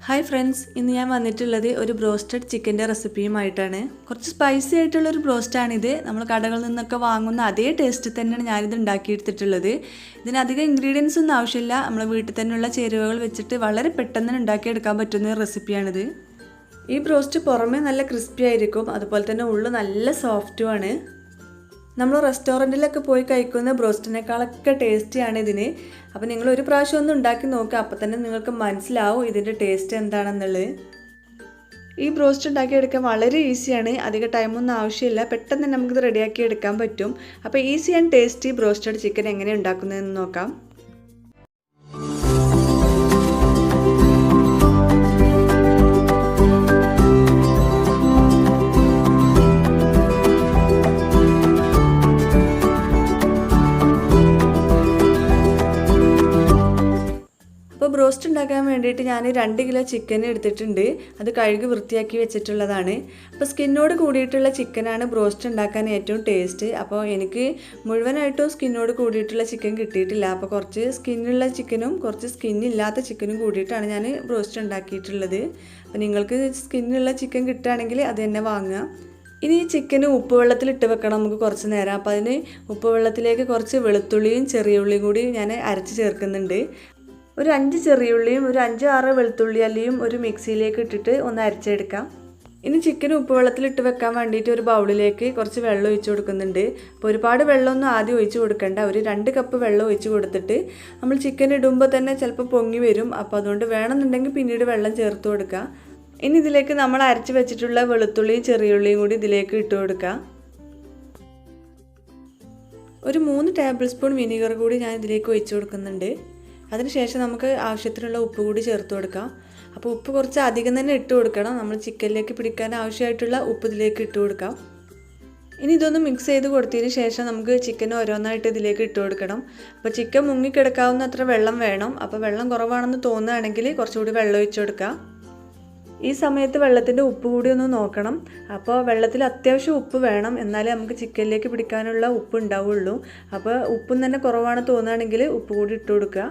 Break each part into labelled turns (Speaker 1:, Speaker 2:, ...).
Speaker 1: Hi friends, ഇന്ന് ഞാൻ വന്നിട്ടുള്ളത് ഒരു ബ്രോസ്റ്റഡ് ചിക്കൻ്റെ റെസിപ്പിയുമായിട്ടാണ്. കുറച്ച് സ്പൈസി ആയിട്ടുള്ളൊരു ബ്രോസ്റ്റാണിത്. നമ്മൾ കടകളിൽ നിന്നൊക്കെ വാങ്ങുന്ന അതേ ടേസ്റ്റ് തന്നെയാണ് ഞാനിത് ഉണ്ടാക്കിയെടുത്തിട്ടുള്ളത്. ഇതിനധികം ഇൻഗ്രീഡിയൻസ് ഒന്നും ആവശ്യമില്ല. നമ്മൾ വീട്ടിൽ തന്നെയുള്ള ചേരുവകൾ വെച്ചിട്ട് വളരെ പെട്ടെന്ന് ഉണ്ടാക്കിയെടുക്കാൻ പറ്റുന്ന ഒരു റെസിപ്പിയാണിത്. ഈ ബ്രോസ്റ്റ് പുറമേ നല്ല ക്രിസ്പി ആയിരിക്കും, അതുപോലെ തന്നെ ഉള്ളു നല്ല സോഫ്റ്റുമാണ്. നമ്മൾ റെസ്റ്റോറൻറ്റിലൊക്കെ പോയി കഴിക്കുന്ന ബ്രോസ്റ്റിനേക്കാളൊക്കെ ടേസ്റ്റിയാണ് ഇതിന്. അപ്പോൾ നിങ്ങൾ ഒരു പ്രാവശ്യം ഒന്ന് ഉണ്ടാക്കി നോക്കുക, അപ്പോൾ തന്നെ നിങ്ങൾക്ക് മനസ്സിലാവും ഇതിൻ്റെ ടേസ്റ്റ് എന്താണെന്നുള്ളത്. ഈ ബ്രോസ്റ്റ് ഉണ്ടാക്കിയെടുക്കാൻ വളരെ ഈസിയാണ്, അധികം ടൈമൊന്നും ആവശ്യമില്ല, പെട്ടെന്ന് തന്നെ നമുക്കിത് റെഡിയാക്കി എടുക്കാൻ പറ്റും. അപ്പോൾ easy and tasty broasted chicken എങ്ങനെ ഉണ്ടാക്കുന്നതെന്ന് നോക്കാം. അപ്പോൾ ബ്രോസ്റ്റ് ഉണ്ടാക്കാൻ വേണ്ടിയിട്ട് ഞാൻ 2 കിലോ ചിക്കൻ എടുത്തിട്ടുണ്ട്. അത് കഴുകി വൃത്തിയാക്കി വെച്ചിട്ടുള്ളതാണ്. അപ്പോൾ സ്കിന്നോട് കൂടിയിട്ടുള്ള ചിക്കനാണ് ബ്രോസ്റ്റ് ഉണ്ടാക്കാൻ ഏറ്റവും ടേസ്റ്റ്. അപ്പോൾ എനിക്ക് മുഴുവനായിട്ടും സ്കിന്നോട് കൂടിയിട്ടുള്ള ചിക്കൻ കിട്ടിയിട്ടില്ല. അപ്പോൾ കുറച്ച് സ്കിന്നുള്ള ചിക്കനും കുറച്ച് സ്കിന്നില്ലാത്ത ചിക്കനും കൂടിയിട്ടാണ് ഞാൻ ബ്രോസ്റ്റ് ഉണ്ടാക്കിയിട്ടുള്ളത്. അപ്പോൾ നിങ്ങൾക്ക് സ്കിന്നുള്ള ചിക്കൻ കിട്ടുകയാണെങ്കിൽ അത് തന്നെ വാങ്ങുക. ഇനി ഈ ചിക്കന് ഉപ്പ് വെള്ളത്തിലിട്ട് വെക്കണം നമുക്ക് കുറച്ച് നേരം. അപ്പോൾ അതിന് ഉപ്പ് വെള്ളത്തിലേക്ക് കുറച്ച് വെളുത്തുള്ളിയും ചെറിയ ഉള്ളിയും കൂടി ഞാൻ അരച്ച് ചേർക്കുന്നുണ്ട്. ഒരു 5 ചെറിയ ഉള്ളിയും ഒരു 5-6 വെളുത്തുള്ളി അല്ലിയും ഒരു മിക്സിയിലേക്ക് ഇട്ടിട്ട് ഒന്ന് അരച്ചെടുക്കാം. ഇനി ചിക്കൻ ഉപ്പ് വെള്ളത്തിലിട്ട് വെക്കാൻ വേണ്ടിയിട്ട് ഒരു ബൗളിലേക്ക് കുറച്ച് വെള്ളം ഒഴിച്ച് കൊടുക്കുന്നുണ്ട്. അപ്പോൾ ഒരുപാട് വെള്ളമൊന്നും ആദ്യം ഒഴിച്ച് കൊടുക്കണ്ട. ഒരു 2 കപ്പ് വെള്ളം ഒഴിച്ച് കൊടുത്തിട്ട് നമ്മൾ ചിക്കൻ ഇടുമ്പോൾ തന്നെ ചിലപ്പോൾ പൊങ്ങി വരും. അപ്പോൾ അതുകൊണ്ട് വേണമെന്നുണ്ടെങ്കിൽ പിന്നീട് വെള്ളം ചേർത്ത് കൊടുക്കുക. ഇനി ഇതിലേക്ക് നമ്മൾ അരച്ച് വെച്ചിട്ടുള്ള വെളുത്തുള്ളിയും ചെറിയുള്ളിയും കൂടി ഇതിലേക്ക് ഇട്ട് കൊടുക്കുക. ഒരു 3 ടേബിൾ സ്പൂൺ വിനീഗർ കൂടി ഞാൻ ഇതിലേക്ക് ഒഴിച്ച് കൊടുക്കുന്നുണ്ട്. അതിനുശേഷം നമുക്ക് ആവശ്യത്തിനുള്ള ഉപ്പ് കൂടി ചേർത്ത് കൊടുക്കാം. അപ്പോൾ ഉപ്പ് കുറച്ച് അധികം തന്നെ ഇട്ട് കൊടുക്കണം. നമ്മൾ ചിക്കനിലേക്ക് പിടിക്കാൻ ആവശ്യമായിട്ടുള്ള ഉപ്പ് ഇതിലേക്ക് ഇട്ട് കൊടുക്കാം. ഇനി ഇതൊന്ന് മിക്സ് ചെയ്ത് കൊടുത്തതിന് ശേഷം നമുക്ക് ചിക്കൻ ഓരോന്നായിട്ട് ഇതിലേക്ക് ഇട്ട് കൊടുക്കണം. അപ്പോൾ ചിക്കൻ മുങ്ങിക്കിടക്കാവുന്ന അത്ര വെള്ളം വേണം. അപ്പോൾ വെള്ളം കുറവാണെന്ന് തോന്നുകയാണെങ്കിൽ കുറച്ചുകൂടി വെള്ളം ഒഴിച്ച് കൊടുക്കാം. ഈ സമയത്ത് വെള്ളത്തിൻ്റെ ഉപ്പ് കൂടി ഒന്ന് നോക്കണം. അപ്പോൾ വെള്ളത്തിൽ അത്യാവശ്യം ഉപ്പ് വേണം, എന്നാലേ നമുക്ക് ചിക്കനിലേക്ക് പിടിക്കാനുള്ള ഉപ്പ് ഉണ്ടാവുള്ളൂ. അപ്പോൾ ഉപ്പും തന്നെ കുറവാണ് തോന്നുകയാണെങ്കിൽ ഉപ്പ് കൂടി ഇട്ട് കൊടുക്കുക.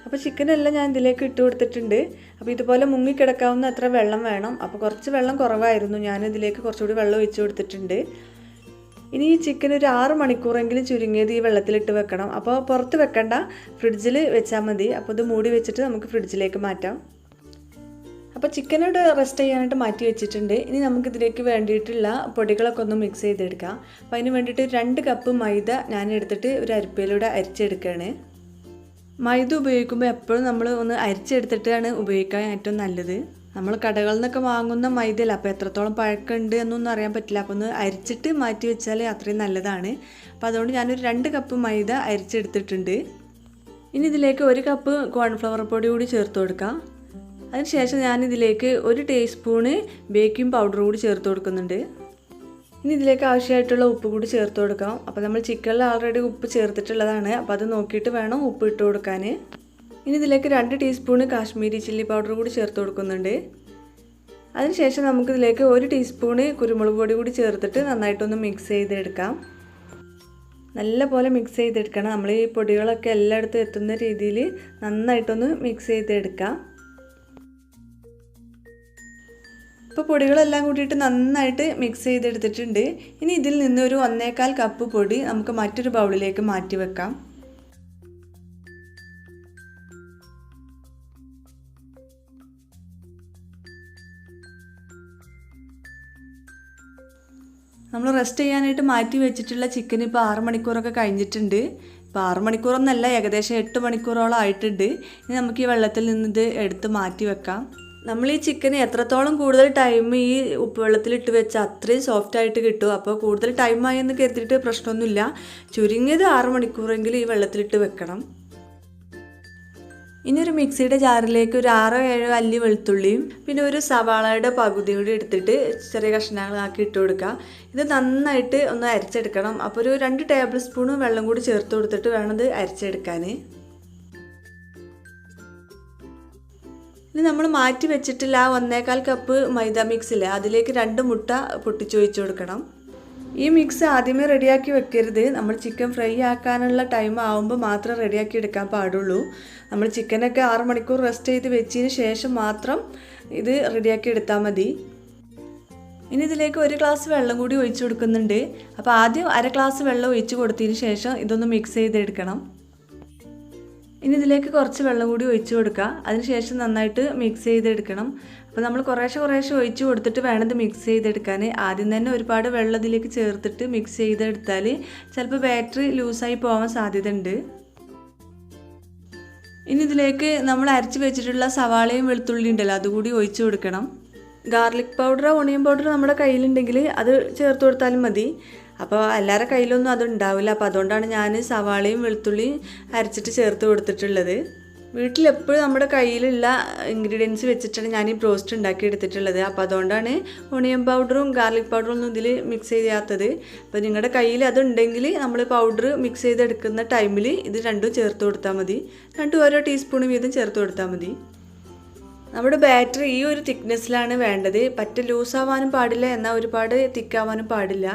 Speaker 1: അപ്പോൾ ചിക്കനെല്ലാം ഞാൻ ഇതിലേക്ക് ഇട്ട് കൊടുത്തിട്ടുണ്ട്. അപ്പോൾ ഇതുപോലെ മുങ്ങിക്കിടക്കാവുന്ന അത്ര വെള്ളം വേണം. അപ്പോൾ കുറച്ച് വെള്ളം കുറവായിരുന്നു, ഞാൻ ഇതിലേക്ക് കുറച്ചുകൂടി വെള്ളം ഒഴിച്ച് കൊടുത്തിട്ടുണ്ട്. ഇനി ഈ ചിക്കൻ ഒരു 6 മണിക്കൂറെങ്കിലും ചുരുങ്ങിയത് ഈ വെള്ളത്തിലിട്ട് വെക്കണം. അപ്പോൾ പുറത്ത് വെക്കണ്ട, ഫ്രിഡ്ജിൽ വെച്ചാൽ മതി. അപ്പോൾ ഇത് മൂടി വെച്ചിട്ട് നമുക്ക് ഫ്രിഡ്ജിലേക്ക് മാറ്റാം. അപ്പോൾ ചിക്കനോട് റെസ്റ്റ് ചെയ്യാനായിട്ട് മാറ്റി വെച്ചിട്ടുണ്ട്. ഇനി നമുക്കിതിലേക്ക് വേണ്ടിയിട്ടുള്ള പൊടികളൊക്കെ ഒന്ന് മിക്സ് ചെയ്തെടുക്കാം. അപ്പോൾ അതിന് വേണ്ടിയിട്ട് 2 കപ്പ് മൈദ ഞാൻ എടുത്തിട്ട് ഒരു അരിപ്പയിലൂടെ അരിച്ചെടുക്കുകയാണ്. മൈദ ഉപയോഗിക്കുമ്പോൾ എപ്പോഴും നമ്മൾ ഒന്ന് അരിച്ചെടുത്തിട്ടാണ് ഉപയോഗിക്കാൻ ഏറ്റവും നല്ലത്. നമ്മൾ കടകളിൽ നിന്നൊക്കെ വാങ്ങുന്ന മൈദയല്ല, അപ്പോൾ എത്രത്തോളം പഴക്കമുണ്ട് എന്നൊന്നും അറിയാൻ പറ്റില്ല. അപ്പോൾ ഒന്ന് അരിച്ചിട്ട് മാറ്റി വെച്ചാൽ അത്രയും നല്ലതാണ്. അപ്പോൾ അതുകൊണ്ട് ഞാനൊരു 2 കപ്പ് മൈദ അരിച്ചെടുത്തിട്ടുണ്ട്. ഇനി ഇതിലേക്ക് 1 കപ്പ് കോൺഫ്ലവർ പൊടി കൂടി ചേർത്ത് കൊടുക്കാം. അതിനുശേഷം ഞാനിതിലേക്ക് 1 ടീസ്പൂണ് ബേക്കിംഗ് പൗഡർ കൂടി ചേർത്ത് കൊടുക്കുന്നുണ്ട്. ഇനി ഇതിലേക്ക് ആവശ്യമായിട്ടുള്ള ഉപ്പ് കൂടി ചേർത്ത് കൊടുക്കാം. അപ്പോൾ നമ്മൾ ചിക്കനിൽ ആൾറെഡി ഉപ്പ് ചേർത്തിട്ടുള്ളതാണ്, അപ്പോൾ അത് നോക്കിയിട്ട് വേണം ഉപ്പ് ഇട്ട് കൊടുക്കാൻ. ഇനി ഇതിലേക്ക് 2 ടീസ്പൂണ് കാശ്മീരി ചില്ലി പൗഡർ കൂടി ചേർത്ത് കൊടുക്കുന്നുണ്ട്. അതിനുശേഷം നമുക്കിതിലേക്ക് 1 ടീസ്പൂണ് കുരുമുളക് പൊടി കൂടി ചേർത്തിട്ട് നന്നായിട്ടൊന്ന് മിക്സ് ചെയ്തെടുക്കാം. നല്ല പോലെ മിക്സ് ചെയ്തെടുക്കണം. നമ്മൾ ഈ പൊടികളൊക്കെ എല്ലായിടത്തും എത്തുന്ന രീതിയിൽ നന്നായിട്ടൊന്ന് മിക്സ് ചെയ്തെടുക്കാം. ഇപ്പോൾ പൊടികളെല്ലാം കൂട്ടിയിട്ട് നന്നായിട്ട് മിക്സ് ചെയ്തെടുത്തിട്ടുണ്ട്. ഇനി ഇതിൽ നിന്ന് ഒരു 1.25 കപ്പ് പൊടി നമുക്ക് മറ്റൊരു ബൗളിലേക്ക് മാറ്റി വെക്കാം. നമ്മൾ റെസ്റ്റ് ചെയ്യാനായിട്ട് മാറ്റി വെച്ചിട്ടുള്ള ചിക്കൻ ഇപ്പോൾ 6 മണിക്കൂറൊക്കെ കഴിഞ്ഞിട്ടുണ്ട്. ഇപ്പോൾ 6 മണിക്കൂറൊന്നല്ല, ഏകദേശം 8 മണിക്കൂറോളം ആയിട്ടുണ്ട്. ഇനി നമുക്ക് ഈ വെള്ളത്തിൽ നിന്നിത് എടുത്ത് മാറ്റി വെക്കാം. നമ്മൾ ഈ ചിക്കൻ എത്രത്തോളം കൂടുതൽ ടൈം ഈ ഉപ്പ് വെള്ളത്തിലിട്ട് വെച്ചാൽ അത്രയും സോഫ്റ്റായിട്ട് കിട്ടും. അപ്പോൾ കൂടുതൽ ടൈമായി എന്ന് കരുതിയിട്ട് പ്രശ്നമൊന്നുമില്ല. ചുരുങ്ങിയത് 6 മണിക്കൂറെങ്കിലും ഈ വെള്ളത്തിലിട്ട് വെക്കണം. ഇനി ഒരു മിക്സിയുടെ ജാറിലേക്ക് ഒരു 6-7 അല്ലി വെളുത്തുള്ളിയും പിന്നെ ഒരു സവാളയുടെ പകുതി കൂടി എടുത്തിട്ട് ചെറിയ കഷ്ണങ്ങളാക്കി ഇട്ട് കൊടുക്കുക. ഇത് നന്നായിട്ട് ഒന്ന് അരച്ചെടുക്കണം. അപ്പോൾ ഒരു 2 ടേബിൾ സ്പൂൺ വെള്ളം കൂടി ചേർത്ത് കൊടുത്തിട്ട് വേണം ഇത് അരച്ചെടുക്കാൻ. ഇനി നമ്മൾ മാറ്റി വെച്ചിട്ടുള്ള ആ 1.25 കപ്പ് മൈദ മിക്സിൽ അതിലേക്ക് 2 മുട്ട പൊട്ടിച്ചൊഴിച്ച് കൊടുക്കണം. ഈ മിക്സ് ആദ്യമേ റെഡിയാക്കി വെക്കരുത്. നമ്മൾ ചിക്കൻ ഫ്രൈ ആക്കാനുള്ള ടൈം ആകുമ്പോൾ മാത്രം റെഡിയാക്കി എടുക്കാൻ പാടുള്ളൂ. നമ്മൾ ചിക്കനൊക്കെ 6 മണിക്കൂർ റെസ്റ്റ് ചെയ്ത് വെച്ചതിന് ശേഷം മാത്രം ഇത് റെഡിയാക്കി എടുത്താൽ മതി. ഇനി ഇതിലേക്ക് 1 ഗ്ലാസ് വെള്ളം കൂടി ഒഴിച്ചു കൊടുക്കുന്നുണ്ട്. അപ്പോൾ ആദ്യം 1/2 ഗ്ലാസ് വെള്ളം ഒഴിച്ച് കൊടുത്തതിന് ശേഷം ഇതൊന്ന് മിക്സ് ചെയ്തെടുക്കണം. ഇനി ഇതിലേക്ക് കുറച്ച് വെള്ളം കൂടി ഒഴിച്ച് കൊടുക്കുക. അതിനുശേഷം നന്നായിട്ട് മിക്സ് ചെയ്തെടുക്കണം. അപ്പോൾ നമ്മൾ കുറേശ്ശെ ഒഴിച്ച് കൊടുത്തിട്ട് വേണം ഇത് മിക്സ് ചെയ്തെടുക്കാൻ. ആദ്യം തന്നെ ഒരുപാട് വെള്ളം ഇതിലേക്ക് ചേർത്തിട്ട് മിക്സ് ചെയ്തെടുത്താൽ ചിലപ്പോൾ ബാറ്ററി ലൂസായി പോകാൻ സാധ്യതയുണ്ട്. ഇനി ഇതിലേക്ക് നമ്മൾ അരച്ച് വെച്ചിട്ടുള്ള സവാളയും വെളുത്തുള്ളി ഉണ്ടല്ലോ അതുകൂടി ഒഴിച്ച് കൊടുക്കണം. ഗാർലിക് പൗഡർ ഓണിയൻ പൗഡർ നമ്മുടെ കയ്യിലുണ്ടെങ്കിൽ അത് ചേർത്ത് കൊടുത്താലും മതി. അപ്പോൾ എല്ലാവരുടെ കയ്യിലൊന്നും അതുണ്ടാവില്ല. അപ്പോൾ അതുകൊണ്ടാണ് ഞാൻ സവാളയും വെളുത്തുള്ളിയും അരച്ചിട്ട് ചേർത്ത് കൊടുത്തിട്ടുള്ളത്. വീട്ടിലെപ്പോഴും നമ്മുടെ കയ്യിലുള്ള ഇൻഗ്രീഡിയൻസ് വെച്ചിട്ടാണ് ഞാൻ ഈ ബ്രോസ്റ്റ് ഉണ്ടാക്കി എടുത്തിട്ടുള്ളത്. അപ്പോൾ അതുകൊണ്ടാണ് ഓണിയൻ പൗഡറും ഗാർലിക് പൗഡറും ഒന്നും ഇതിൽ മിക്സ് ചെയ്യാത്തത്. അപ്പോൾ നിങ്ങളുടെ കയ്യിൽ അതുണ്ടെങ്കിൽ നമ്മൾ പൗഡർ മിക്സ് ചെയ്തെടുക്കുന്ന ടൈമിൽ ഇത് രണ്ടും ചേർത്ത് കൊടുത്താൽ മതി. രണ്ടും ഓരോ ടീസ്പൂൺ വീതം ചേർത്ത് കൊടുത്താൽ മതി. നമ്മുടെ ബാറ്റർ ഈ ഒരു തിക്നെസ്സിലാണ് വേണ്ടത്. പറ്റ ലൂസാവാനും പാടില്ല, എന്നാൽ ഒരുപാട് തിക്കാവാനും പാടില്ല.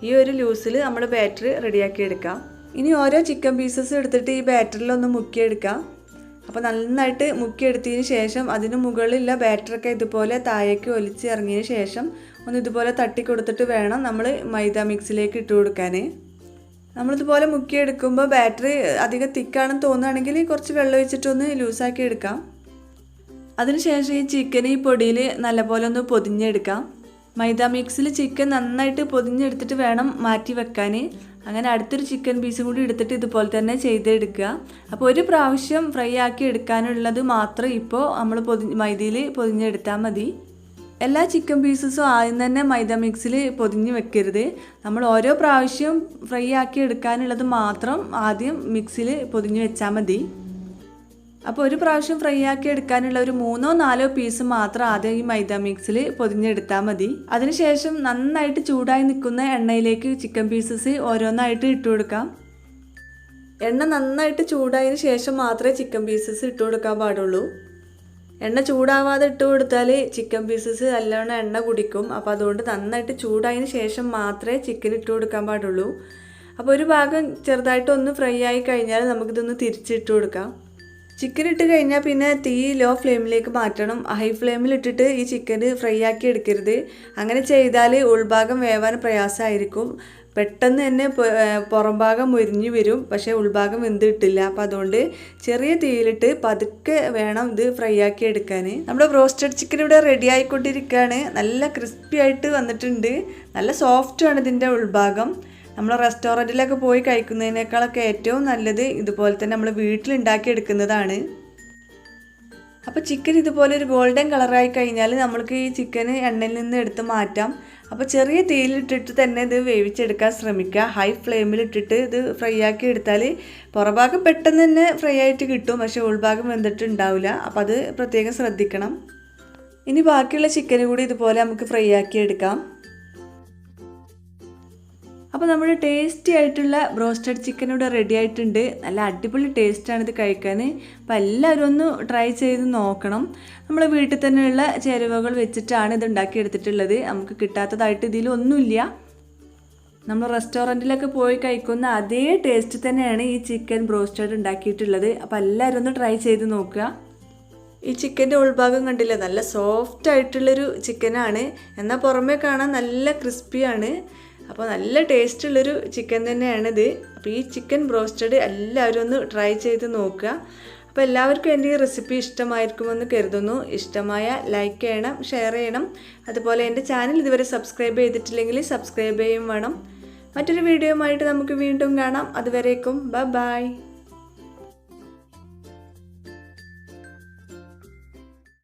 Speaker 1: ഈ ഒരു ലൂസിൽ നമ്മുടെ ബാറ്റർ റെഡിയാക്കി എടുക്കാം. ഇനി ഓരോ ചിക്കൻ പീസസ് എടുത്തിട്ട് ഈ ബാറ്ററിലൊന്ന് മുക്കിയെടുക്കാം. അപ്പോൾ നന്നായിട്ട് മുക്കിയെടുത്തതിന് ശേഷം അതിന് മുകളിലുള്ള ബാറ്ററൊക്കെ ഇതുപോലെ താഴേക്ക് ഒലിച്ച് ഇറങ്ങിയതിന് ശേഷം ഒന്ന് ഇതുപോലെ തട്ടി കൊടുത്തിട്ട് വേണം നമ്മൾ മൈദ മിക്സിലേക്ക് ഇട്ട് കൊടുക്കാൻ. നമ്മളിതുപോലെ മുക്കിയെടുക്കുമ്പോൾ ബാറ്ററി അധികം തിക്കാണെന്ന് തോന്നുകയാണെങ്കിൽ കുറച്ച് വെള്ളം ഒഴിച്ചിട്ടൊന്ന് ലൂസാക്കി എടുക്കാം. അതിനുശേഷം ഈ ചിക്കൻ ഈ പൊടിയിൽ നല്ലപോലെ ഒന്ന് പൊതിഞ്ഞെടുക്കാം. മൈദ മിക്സിൽ ചിക്കൻ നന്നായിട്ട് പൊതിഞ്ഞെടുത്തിട്ട് വേണം മാറ്റി വെക്കാൻ. അങ്ങനെ അടുത്തൊരു ചിക്കൻ പീസും കൂടി എടുത്തിട്ട് ഇതുപോലെ തന്നെ ചെയ്തെടുക്കുക. അപ്പോൾ ഒരു പ്രാവശ്യം ഫ്രൈ ആക്കി എടുക്കാനുള്ളത് മാത്രം ഇപ്പോൾ നമ്മൾ മൈദയിൽ പൊതിഞ്ഞെടുത്താൽ മതി. എല്ലാ ചിക്കൻ പീസസും ആദ്യം തന്നെ മൈദ മിക്സിൽ പൊതിഞ്ഞ് വെക്കരുത്. നമ്മൾ ഓരോ പ്രാവശ്യം ഫ്രൈ ആക്കി എടുക്കാനുള്ളത് മാത്രം ആദ്യം മിക്സിൽ പൊതിഞ്ഞ് വെച്ചാൽ മതി. അപ്പോൾ ഒരു പ്രാവശ്യം ഫ്രൈ ആക്കി എടുക്കാനുള്ള ഒരു 3-4 പീസ് മാത്രം ആദ്യം ഈ മൈദ മിക്സിൽ പൊതിഞ്ഞെടുത്താൽ മതി. അതിനുശേഷം നന്നായിട്ട് ചൂടായി നിൽക്കുന്ന എണ്ണയിലേക്ക് ചിക്കൻ പീസസ് ഓരോന്നായിട്ട് ഇട്ട് കൊടുക്കാം. എണ്ണ നന്നായിട്ട് ചൂടായതിന് ശേഷം മാത്രമേ ചിക്കൻ പീസസ് ഇട്ട് കൊടുക്കാൻ പാടുള്ളൂ. എണ്ണ ചൂടാവാതെ ഇട്ട് കൊടുത്താൽ ചിക്കൻ പീസസ് നല്ലോണം എണ്ണ കുടിക്കും. അപ്പോൾ അതുകൊണ്ട് നന്നായിട്ട് ചൂടായതിന് ശേഷം മാത്രമേ ചിക്കൻ ഇട്ട് കൊടുക്കാൻ പാടുള്ളൂ. അപ്പോൾ ഒരു ഭാഗം ചെറുതായിട്ടൊന്ന് ഫ്രൈ ആയി കഴിഞ്ഞാൽ നമുക്കിതൊന്ന് തിരിച്ചിട്ട് കൊടുക്കാം. ചിക്കൻ ഇട്ട് കഴിഞ്ഞാൽ പിന്നെ തീ ലോ ഫ്ലെയിമിലേക്ക് മാറ്റണം. ഹൈ ഫ്ലെയിമിലിട്ടിട്ട് ഈ ചിക്കൻ ഫ്രൈ ആക്കി എടുക്കരുത്. അങ്ങനെ ചെയ്താൽ ഉൾഭാഗം വേവാൻ പ്രയാസമായിരിക്കും. പെട്ടെന്ന് തന്നെ പുറം ഭാഗം മുരിഞ്ഞു വരും, പക്ഷേ ഉൾഭാഗം വെന്ത് കിട്ടില്ല. അപ്പോൾ അതുകൊണ്ട് ചെറിയ തീയിലിട്ട് പതുക്കെ വേണം ഇത് ഫ്രൈ ആക്കി എടുക്കാൻ. നമ്മുടെ ബ്രോസ്റ്റഡ് ചിക്കൻ ഇവിടെ റെഡി ആയിക്കൊണ്ടിരിക്കുകയാണ്. നല്ല ക്രിസ്പി ആയിട്ട് വന്നിട്ടുണ്ട്. നല്ല സോഫ്റ്റുമാണ് ഇതിൻ്റെ ഉൾഭാഗം. നമ്മൾ റെസ്റ്റോറൻറ്റിലൊക്കെ പോയി കഴിക്കുന്നതിനേക്കാളൊക്കെ ഏറ്റവും നല്ലത് ഇതുപോലെ തന്നെ നമ്മൾ വീട്ടിലുണ്ടാക്കി എടുക്കുന്നതാണ്. അപ്പോൾ ചിക്കൻ ഇതുപോലെ ഒരു ഗോൾഡൻ കളറായി കഴിഞ്ഞാൽ നമ്മൾക്ക് ഈ ചിക്കൻ എണ്ണയിൽ നിന്ന് എടുത്ത് മാറ്റാം. അപ്പോൾ ചെറിയ തീയിലിട്ടിട്ട് തന്നെ ഇത് വേവിച്ചെടുക്കാൻ ശ്രമിക്കുക. ഹൈ ഫ്ലെയിമിലിട്ടിട്ട് ഇത് ഫ്രൈ ആക്കി എടുത്താൽ പുറഭാഗം പെട്ടെന്ന് തന്നെ ഫ്രൈ ആയിട്ട് കിട്ടും, പക്ഷേ ഉൾഭാഗം വെന്തിട്ടുണ്ടാവില്ല. അപ്പോൾ അത് പ്രത്യേകം ശ്രദ്ധിക്കണം. ഇനി ബാക്കിയുള്ള ചിക്കൻ കൂടി ഇതുപോലെ നമുക്ക് ഫ്രൈ ആക്കി എടുക്കാം. അപ്പോൾ നമ്മുടെ ടേസ്റ്റി ആയിട്ടുള്ള ബ്രോസ്റ്റഡ് ചിക്കൻ ഇവിടെ റെഡി ആയിട്ടുണ്ട്. നല്ല അടിപൊളി ടേസ്റ്റാണ് ഇത് കഴിക്കാൻ. അപ്പോൾ എല്ലാവരും ഒന്ന് ട്രൈ ചെയ്ത് നോക്കണം. നമ്മൾ വീട്ടിൽ തന്നെയുള്ള ചേരുവകൾ വെച്ചിട്ടാണ് ഇത് ഉണ്ടാക്കിയെടുത്തിട്ടുള്ളത്. നമുക്ക് കിട്ടാത്തതായിട്ട് ഇതിലൊന്നുമില്ല. നമ്മൾ റെസ്റ്റോറൻറ്റിലൊക്കെ പോയി കഴിക്കുന്ന അതേ ടേസ്റ്റ് തന്നെയാണ് ഈ ചിക്കൻ ബ്രോസ്റ്റഡ് ഉണ്ടാക്കിയിട്ടുള്ളത്. അപ്പോൾ എല്ലാവരും ഒന്ന് ട്രൈ ചെയ്ത് നോക്കുക. ഈ ചിക്കൻ്റെ ഉൾഭാഗം കണ്ടില്ല, നല്ല സോഫ്റ്റ് ആയിട്ടുള്ളൊരു ചിക്കനാണ്. എന്നാൽ പുറമേ കാണാൻ നല്ല ക്രിസ്പിയാണ്. അപ്പോൾ നല്ല ടേസ്റ്റുള്ളൊരു ചിക്കൻ തന്നെയാണിത്. അപ്പോൾ ഈ ചിക്കൻ ബ്രോസ്റ്റഡ് എല്ലാവരും ഒന്ന് ട്രൈ ചെയ്ത് നോക്കുക. അപ്പോൾ എല്ലാവർക്കും എൻ്റെ ഈ റെസിപ്പി ഇഷ്ടമായിരിക്കുമെന്ന് കരുതുന്നു. ഇഷ്ടമായ ലൈക്ക് ചെയ്യണം, ഷെയർ ചെയ്യണം. അതുപോലെ എൻ്റെ ചാനൽ ഇതുവരെ സബ്സ്ക്രൈബ് ചെയ്തിട്ടില്ലെങ്കിൽ സബ്സ്ക്രൈബ് ചെയ്യും വേണം. മറ്റൊരു വീഡിയോയുമായിട്ട് നമുക്ക് വീണ്ടും കാണാം. അതുവരേക്കും ബൈ.